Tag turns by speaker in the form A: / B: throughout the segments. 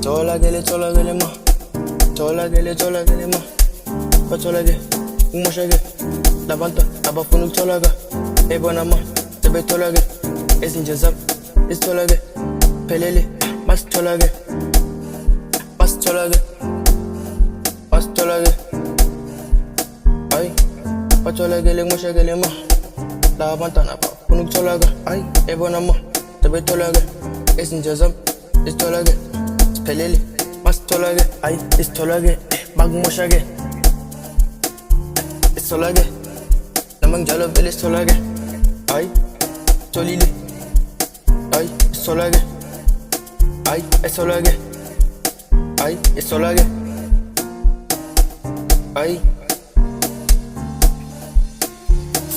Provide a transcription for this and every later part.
A: Tolakele ma. Tolakele ma. Batolake, umoshake. Labantu abafuna ukutholaka. Ebona ma, sebetholake. Ezinje zabo, isitholake. Phelele, masitholake. Ay, batholakele umoshakele ma. Labantwana abafuna ukutholaka. Ay, ebona ma, sebetholake. Ezinje zabo, isitholake. Phelele, masitholake. Ay, isitholake. Bakumoshake. Isitholake. Nama njalo vele isitholake. Ay, tholile. Ay, isitholake. Ay, isitholake. Ay, isitholake. Ay.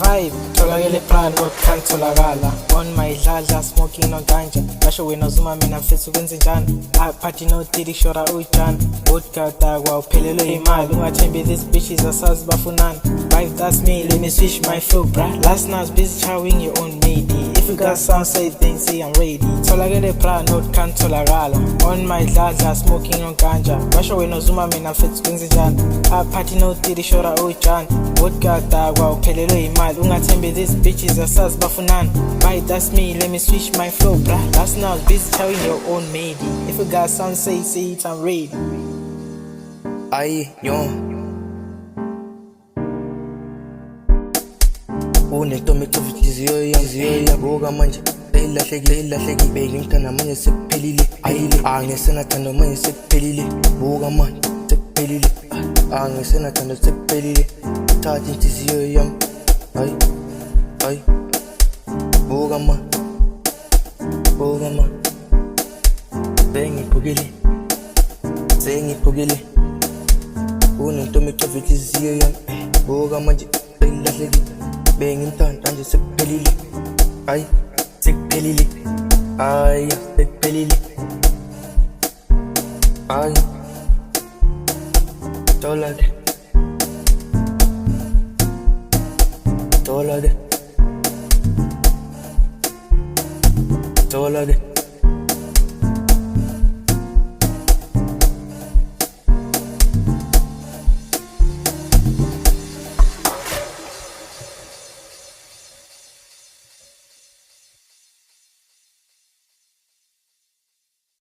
B: Vibe, tolakele plan, what can't tolakala. On my dladla, smoking no ganja. Basho we no zuma, mina mfethu kwenze njani. Party no tiri, shora ujani. Vodka dagwa, uphelelo imali. Ungathembi these bitches asazi bafunani. Vibe, that's me, let me switch my flow, bruh. Last night was busy chowing your own matey. If you got sound, say things, say I'm ready. Tolakele plan, what can't tolakala. On my dladla, smoking no ganja. Basho we no zuma, mina mfethu kwenze njani. Party no tiri, shora ujani. Vodka dagwa, uphelelo imali. Ungathembi these bitches asazi bafunani. Right, that's me, let me switch my flow, bruh. Last night I was busy chowing your own matey. If you got some say it, I'm ready.
A: Ay, yo. Unetomi tofiziyo ya boga manje. Ilahleki beki mtana manje sephelile. Ayile, angesena thando manje sephelile. Boga manje sephelile. Angesena thando sephelile. Thathi inhliziyo yami. Ay, boga ma. Sengiphukile. Unentombi tofiziyo yami. Boga manje ilahleki. Bengimthanda nje sekuphelile. Ay, sekuphelile. Ay, sekuphelile. Ay, tolake. Tolake.